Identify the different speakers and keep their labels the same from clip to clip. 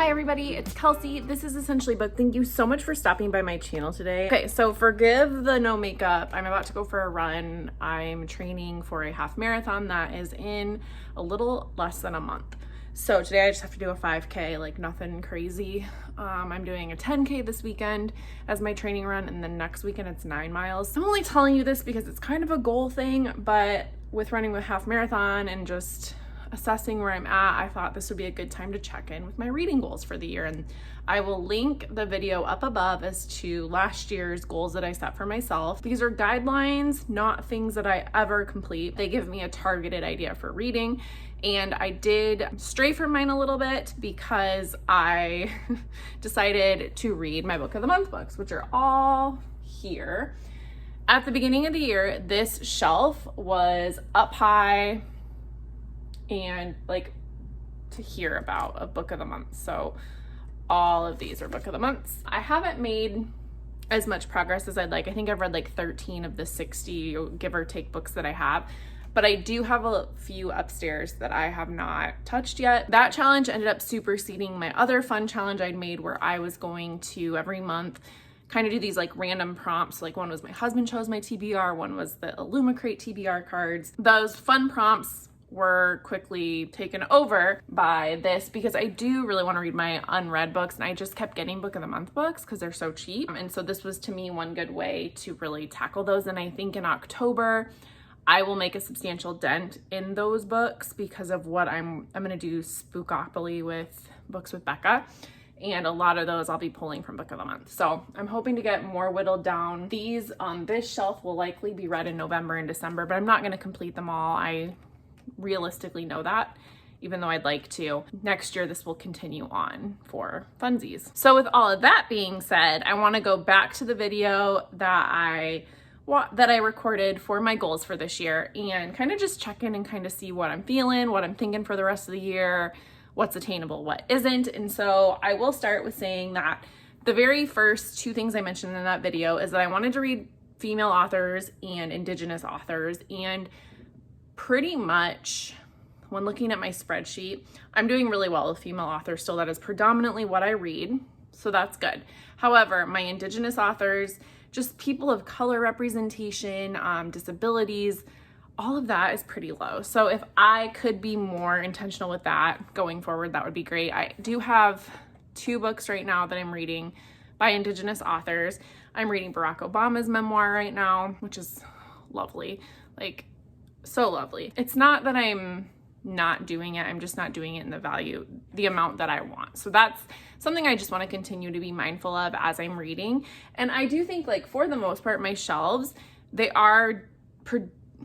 Speaker 1: Hi everybody, it's Kelsey. This is Essentially Booked. Thank you so much for stopping by my channel today. Okay, so forgive the no makeup. I'm about to go for a run. I'm training for a half marathon that is in a little less than a month. So today I just have to do a 5K, like nothing crazy. I'm doing a 10K this weekend as my training run, and then next weekend it's 9 miles. I'm only telling you this because it's kind of a goal thing, but with running with half marathon and just assessing where I'm at, I thought this would be a good time to check in with my reading goals for the year. And I will link the video up above as to last year's goals that I set for myself. These are guidelines, not things that I ever complete. They give me a targeted idea for reading. And I did stray from mine a little bit because I decided to read my book of the month books, which are all here. At the beginning of the year, this shelf was up high and like to hear about a book of the month. So all of these are book of the months. I haven't made as much progress as I'd like. I think I've read like 13 of the 60 give or take books that I have, but I do have a few upstairs that I have not touched yet. That challenge ended up superseding my other fun challenge I'd made where I was going to every month kind of do these like random prompts. Like one was my husband chose my TBR, one was the Illumicrate TBR cards. Those fun prompts were quickly taken over by this because I do really want to read my unread books, and I just kept getting book of the month books because they're so cheap. And so this was to me one good way to really tackle those. And I think in October I will make a substantial dent in those books because of what I'm going to do Spookopoly with books with Becca. And a lot of those I'll be pulling from book of the month. So I'm hoping to get more whittled down. These on this shelf will likely be read in November and December, but I'm not going to complete them all. I realistically know that, even though I'd like to. Next year, this will continue on for funsies. So with all of that being said, I want to go back to the video that I recorded for my goals for this year and kind of just check in and kind of see what I'm feeling, what I'm thinking for the rest of the year, what's attainable, what isn't. And so I will start with saying that the very first two things I mentioned in that video is that I wanted to read female authors and Indigenous authors, and pretty much when looking at my spreadsheet, I'm doing really well with female authors still. That is predominantly what I read, so that's good. However, my Indigenous authors, just people of color representation, disabilities, all of that is pretty low. So if I could be more intentional with that going forward, that would be great. I do have 2 books right now that I'm reading by Indigenous authors. I'm reading Barack Obama's memoir right now, which is lovely. Like, so lovely. It's not that I'm not doing it, I'm just not doing it in the amount that I want. So that's something I just want to continue to be mindful of as I'm reading. And I do think, like, for the most part, my shelves, they are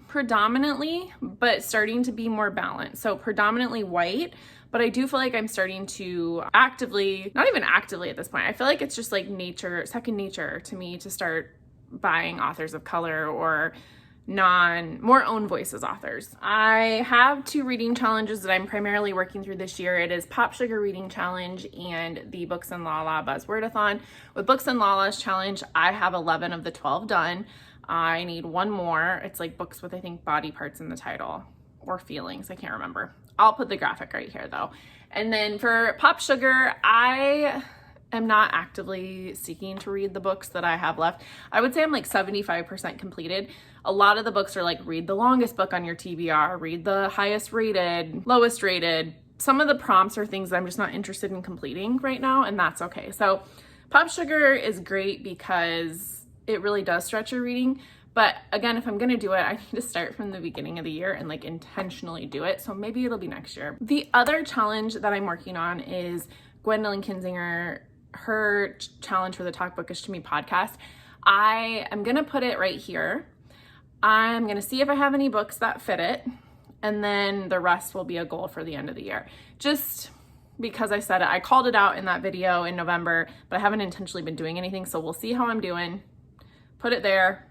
Speaker 1: predominantly, but starting to be more balanced. So predominantly white, but I do feel like I'm starting to actively, not even actively at this point, I feel like it's just like second nature to me to start buying authors of color or more own voices authors. I have 2 reading challenges that I'm primarily working through this year. It is Pop Sugar Reading Challenge and the Books and Lala Buzzwordathon. With Books and Lala's challenge, I have 11 of the 12 done. I need 1 more. It's like books with, I think, body parts in the title or feelings. I can't remember. I'll put the graphic right here though. And then for Pop Sugar, I am not actively seeking to read the books that I have left. I would say I'm like 75% completed. A lot of the books are like, read the longest book on your TBR, read the highest rated, lowest rated. Some of the prompts are things that I'm just not interested in completing right now, and that's okay. So Pop Sugar is great because it really does stretch your reading. But again, if I'm gonna do it, I need to start from the beginning of the year and like intentionally do it. So maybe it'll be next year. The other challenge that I'm working on is Gwendolyn Kinzinger, her challenge for the Talk Bookish to Me podcast. I am gonna put it right here. I'm gonna see if I have any books that fit it, and then the rest will be a goal for the end of the year. Just because I said it, I called it out in that video in November, but I haven't intentionally been doing anything, so we'll see how I'm doing. Put it there,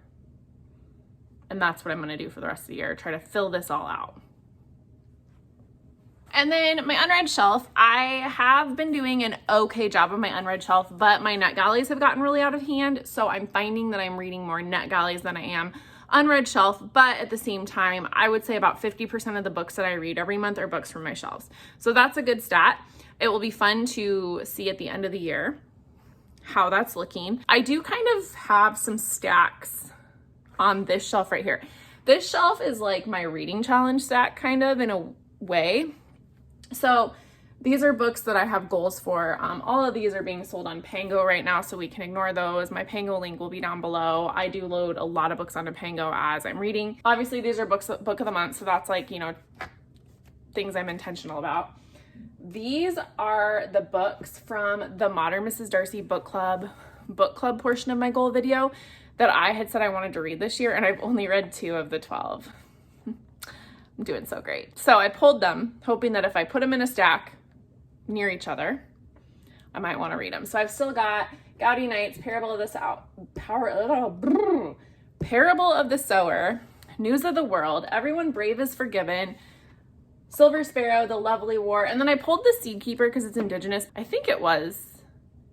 Speaker 1: and that's what I'm gonna do for the rest of the year, try to fill this all out. And then my unread shelf, I have been doing an okay job of my unread shelf, but my NetGalleys have gotten really out of hand. So I'm finding that I'm reading more NetGalleys than I am unread shelf, but at the same time, I would say about 50% of the books that I read every month are books from my shelves. So that's a good stat. It will be fun to see at the end of the year how that's looking. I do kind of have some stacks on this shelf right here. This shelf is like my reading challenge stack kind of in a way. So these are books that I have goals for. All of these are being sold on Pango right now, so we can ignore those. My Pango link will be down below. I do load a lot of books onto Pango as I'm reading. Obviously, these are book of the month, so that's like, you know, things I'm intentional about. These are the books from the Modern Mrs. Darcy book club portion of my goal video that I had said I wanted to read this year, and I've only read 2 of the 12. I'm doing so great. So I pulled them, hoping that if I put them in a stack near each other, I might want to read them. So I've still got Gaudy Nights, Parable of the Sower, News of the World, Everyone Brave is Forgiven, Silver Sparrow, The Lovely War, and then I pulled The Seed Keeper because it's Indigenous. I think it was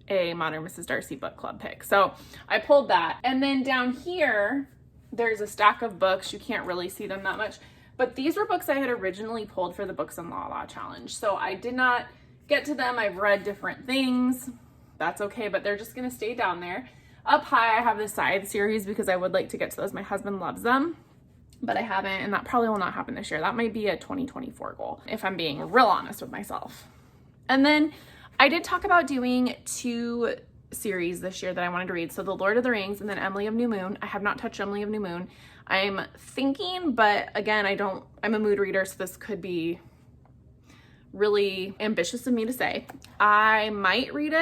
Speaker 1: a Modern Mrs. Darcy book club pick. So I pulled that. And then down here, there's a stack of books. You can't really see them that much, but these were books I had originally pulled for the Books and Law Challenge. So I did not get to them. I've read different things. That's okay, but they're just gonna stay down there. Up high, I have the Scythe series because I would like to get to those. My husband loves them, but I haven't, and that probably will not happen this year. That might be a 2024 goal, if I'm being real honest with myself. And then I did talk about doing 2 series this year that I wanted to read. So The Lord of the Rings and then Emily of New Moon. I have not touched Emily of New Moon. I'm thinking, but again, I'm a mood reader, so this could be really ambitious of me to say. I might read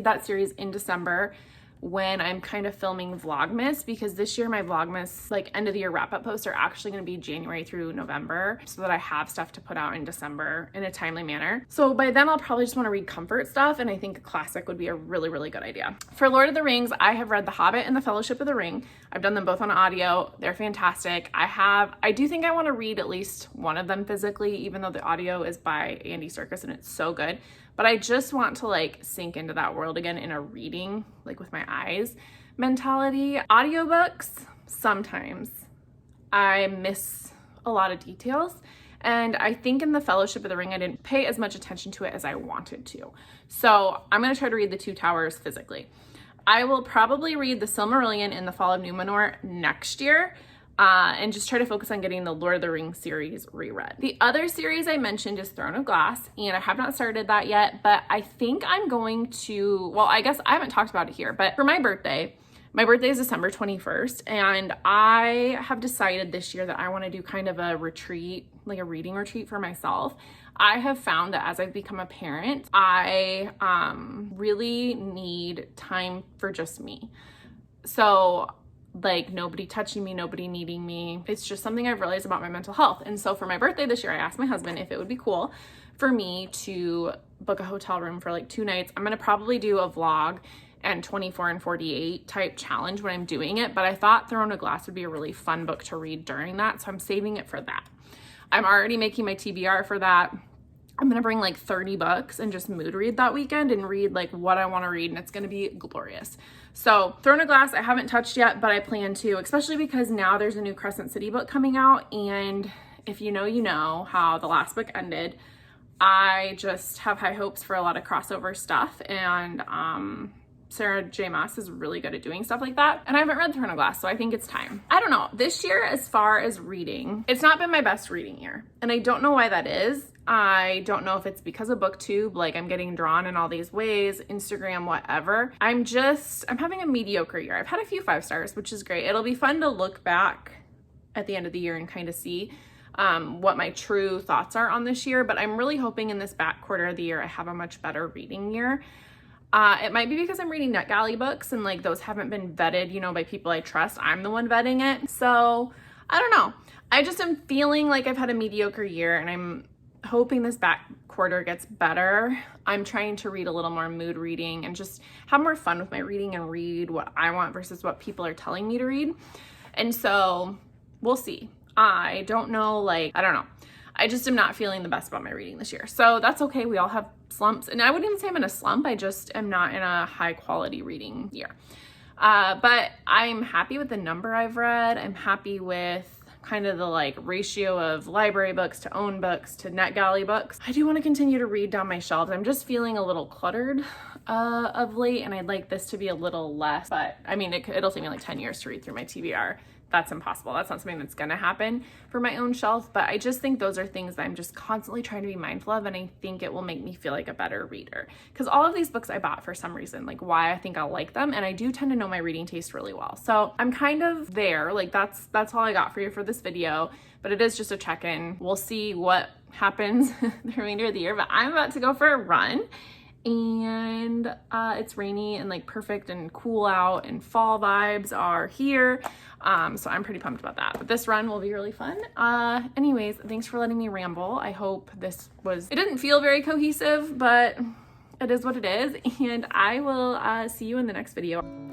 Speaker 1: that series in December when I'm kind of filming Vlogmas, because this year my Vlogmas, like end of the year wrap up posts, are actually going to be January through November, so that I have stuff to put out in December in a timely manner. So by then I'll probably just want to read comfort stuff, and I think a classic would be a really, really good idea. For Lord of the Rings, I have read The Hobbit and The Fellowship of the Ring. I've done them both on audio. They're fantastic. I do think I want to read at least one of them physically, even though the audio is by Andy Serkis and it's so good. But I just want to like sink into that world again in a reading, like with my eyes mentality. Audiobooks, sometimes I miss a lot of details. And I think in The Fellowship of the Ring, I didn't pay as much attention to it as I wanted to. So I'm going to try to read The Two Towers physically. I will probably read The Silmarillion and The Fall of Numenor next year. And just try to focus on getting the Lord of the Rings series reread. The other series I mentioned is Throne of Glass, and I have not started that yet, but I think I'm going to, well, I guess I haven't talked about it here, but for my birthday is December 21st, and I have decided this year that I want to do kind of a retreat, like a reading retreat for myself. I have found that as I've become a parent, I really need time for just me. So like nobody touching me, nobody needing me. It's just something I've realized about my mental health. And so for my birthday this year, I asked my husband if it would be cool for me to book a hotel room for like 2 nights. I'm gonna probably do a vlog and 24 and 48 type challenge when I'm doing it, but I thought Throne of Glass would be a really fun book to read during that, so I'm saving it for that. I'm already making my TBR for that. I'm gonna bring like 30 books and just mood read that weekend and read like what I wanna read, and it's gonna be glorious. So Throne of Glass, I haven't touched yet, but I plan to, especially because now there's a new Crescent City book coming out, and if you know how the last book ended, I just have high hopes for a lot of crossover stuff, and Sarah J. Maas is really good at doing stuff like that. And I haven't read Throne of Glass, so I think it's time. I don't know. This year, as far as reading, it's not been my best reading year. And I don't know why that is. I don't know if it's because of BookTube, like I'm getting drawn in all these ways, Instagram, whatever. I'm having a mediocre year. I've had a few 5 stars, which is great. It'll be fun to look back at the end of the year and kind of see what my true thoughts are on this year. But I'm really hoping in this back quarter of the year, I have a much better reading year. It might be because I'm reading NetGalley books and like those haven't been vetted, by people I trust. I'm the one vetting it. So I don't know. I just am feeling like I've had a mediocre year, and I'm hoping this back quarter gets better. I'm trying to read a little more mood reading and just have more fun with my reading and read what I want versus what people are telling me to read. And so we'll see. I don't know. I just am not feeling the best about my reading this year. So that's okay. We all have slumps. And I wouldn't even say I'm in a slump. I just am not in a high quality reading year. But I'm happy with the number I've read. I'm happy with kind of the like ratio of library books to own books to NetGalley books. I do want to continue to read down my shelves. I'm just feeling a little cluttered of late, and I'd like this to be a little less, but I mean, it'll take me like 10 years to read through my TBR. That's impossible. That's not something that's gonna happen for my own shelf, but I just think those are things that I'm just constantly trying to be mindful of, and I think it will make me feel like a better reader. Because all of these books I bought for some reason, like why I think I'll like them, and I do tend to know my reading taste really well. So I'm kind of there, like that's all I got for you for this video, but it is just a check-in. We'll see what happens the remainder of the year, but I'm about to go for a run. And it's rainy and like perfect and cool out, and fall vibes are here. So I'm pretty pumped about that, but this run will be really fun. Anyways, thanks for letting me ramble. I hope it didn't feel very cohesive, but it is what it is. And I will see you in the next video.